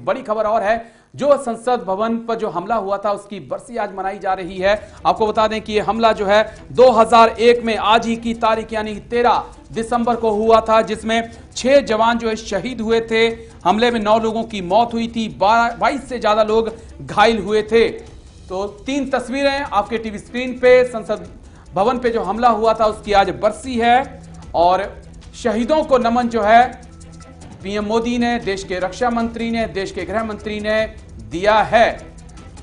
बड़ी खबर और है, जो संसद भवन पर जो हमला हुआ था उसकी बरसी आज मनाई जा रही है। आपको बता दें कि ये हमला जो है 2001 में आज ही की तारीख यानी 13 दिसंबर को हुआ था, जिसमें 6 जवान जो है शहीद हुए थे। हमले में 9 लोगों की मौत हुई थी, 22 से ज्यादा लोग घायल हुए थे। तो 3 तस्वीरें आपके टीवी स्क्रीन पे, संसद भवन पे जो हमला हुआ था उसकी आज बरसी है और शहीदों को नमन जो है पीएम मोदी ने, देश के रक्षा मंत्री ने, देश के गृह मंत्री ने दिया है।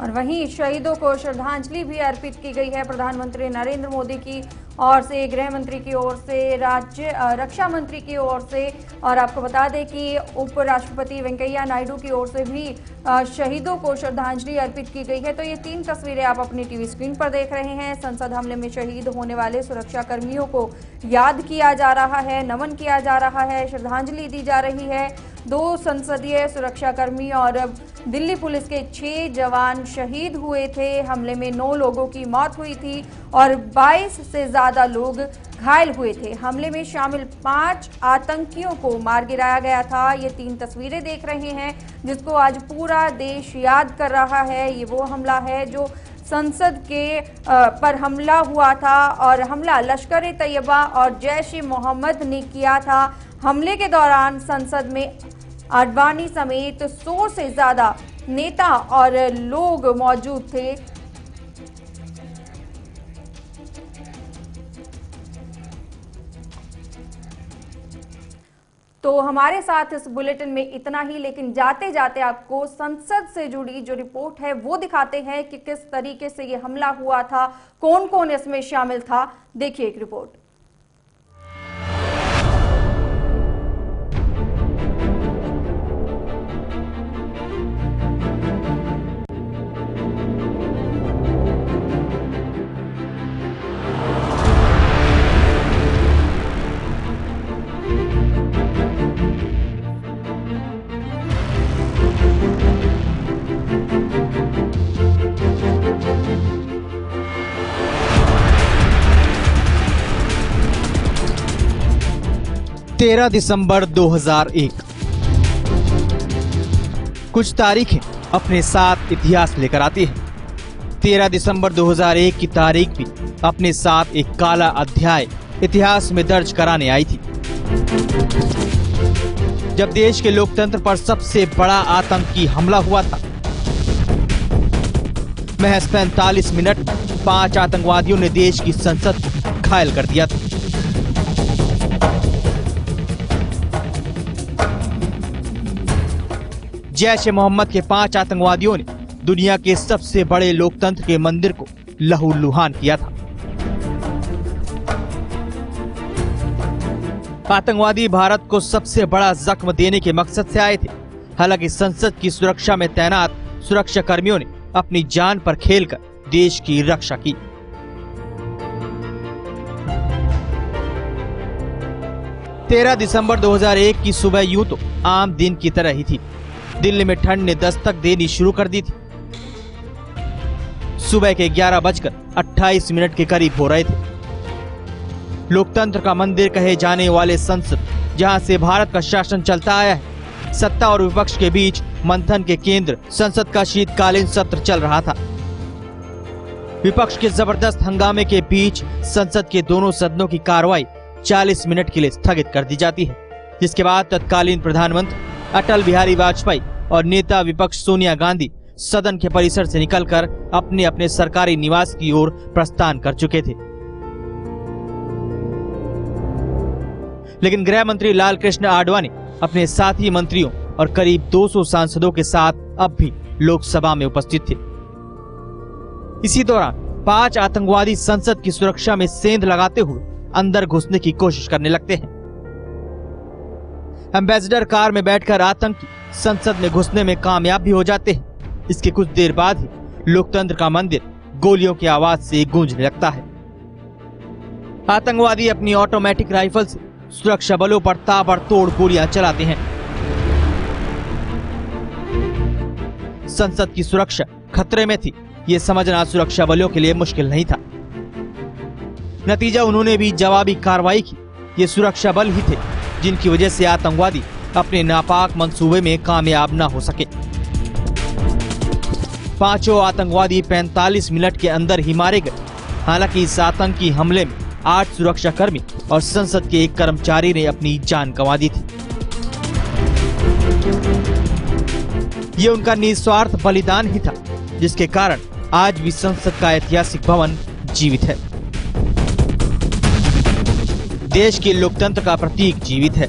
और वहीं शहीदों को श्रद्धांजलि भी अर्पित की गई है। प्रधानमंत्री नरेंद्र मोदी की ओर से, गृह मंत्री की ओर से, राज्य रक्षा मंत्री की ओर से, और आपको बता दें कि उपराष्ट्रपति वेंकैया नायडू की ओर से भी शहीदों को श्रद्धांजलि अर्पित की गई है। तो ये 3 तस्वीरें आप अपनी टीवी स्क्रीन पर देख रहे हैं। संसद हमले में शहीद होने वाले सुरक्षा कर्मियों को याद किया जा रहा है, नमन किया जा रहा है, श्रद्धांजलि दी जा रही है। 2 संसदीय सुरक्षाकर्मी और दिल्ली पुलिस के 6 जवान शहीद हुए थे। हमले में 9 लोगों की मौत हुई थी और 22 से ज्यादा लोग घायल हुए थे। हमले में शामिल 5 आतंकियों को मार गिराया गया था। ये 3 तस्वीरें देख रहे हैं जिसको आज पूरा देश याद कर रहा है। ये वो हमला है जो संसद के पर हमला हुआ था और हमला लश्कर-ए-तैयबा और जैश-ए-मोहम्मद ने किया था। हमले के दौरान संसद में आडवाणी समेत 100 से ज्यादा नेता और लोग मौजूद थे। तो हमारे साथ इस बुलेटिन में इतना ही, लेकिन जाते जाते आपको संसद से जुड़ी जो रिपोर्ट है वो दिखाते हैं कि किस तरीके से ये हमला हुआ था, कौन कौन इसमें शामिल था। देखिए एक रिपोर्ट। तेरह दिसंबर 2001। कुछ तारीखें अपने साथ इतिहास लेकर आती हैं। 13 दिसंबर 2001 की तारीख भी अपने साथ एक काला अध्याय इतिहास में दर्ज कराने आई थी, जब देश के लोकतंत्र पर सबसे बड़ा आतंकी हमला हुआ था। महज 45 मिनट में 5 आतंकवादियों ने देश की संसद को घायल कर दिया था। जैश-ए-मोहम्मद के 5 आतंकवादियों ने दुनिया के सबसे बड़े लोकतंत्र के मंदिर को लहूलुहान किया था। आतंकवादी भारत को सबसे बड़ा जख्म देने के मकसद से आए थे। हालांकि संसद की सुरक्षा में तैनात सुरक्षा कर्मियों ने अपनी जान पर खेलकर देश की रक्षा की। तेरह दिसंबर 2001 की सुबह यूं तो आम दिन की तरह ही थी। दिल्ली में ठंड ने दस्तक देनी शुरू कर दी थी। सुबह के 11:28 के करीब हो रहे थे। लोकतंत्र का मंदिर कहे जाने वाले संसद, जहां से भारत का शासन चलता आया है, सत्ता और विपक्ष के बीच मंथन के केंद्र संसद का शीतकालीन सत्र चल रहा था। विपक्ष के जबरदस्त हंगामे के बीच संसद के दोनों सदनों की कार्रवाई 40 मिनट के लिए स्थगित कर दी जाती है, जिसके बाद तत्कालीन प्रधानमंत्री अटल बिहारी वाजपेयी और नेता विपक्ष सोनिया गांधी सदन के परिसर से निकलकर अपने अपने सरकारी निवास की ओर प्रस्थान कर चुके थे। लेकिन गृह मंत्री लालकृष्ण आडवाणी अपने साथी मंत्रियों और करीब 200 सांसदों के साथ अब भी लोकसभा में उपस्थित थे। इसी दौरान 5 आतंकवादी संसद की सुरक्षा में सेंध लगाते हुए अंदर घुसने की कोशिश करने लगते हैं। एम्बेसडर कार में बैठकर आतंकी संसद में घुसने में कामयाब भी हो जाते हैं। इसके कुछ देर बाद ही लोकतंत्र का मंदिर गोलियों की आवाज से गूंजने लगता है। आतंकवादी अपनी ऑटोमेटिक राइफल से सुरक्षा बलों पर ताबड़तोड़ गोलियां चलाते हैं। संसद की सुरक्षा खतरे में थी, ये समझना सुरक्षा बलों के लिए मुश्किल नहीं था। नतीजा उन्होंने भी जवाबी कार्रवाई की। ये सुरक्षा बल ही थे जिनकी वजह से आतंकवादी अपने नापाक मंसूबे में कामयाब न हो सके। पांचों आतंकवादी 45 मिनट के अंदर ही मारे गए। हालांकि इस आतंकी हमले में 8 सुरक्षाकर्मी और संसद के एक कर्मचारी ने अपनी जान गंवा दी थी। ये उनका निस्वार्थ बलिदान ही था, जिसके कारण आज भी संसद का ऐतिहासिक भवन जीवित है। देश के लोकतंत्र का प्रतीक जीवित है।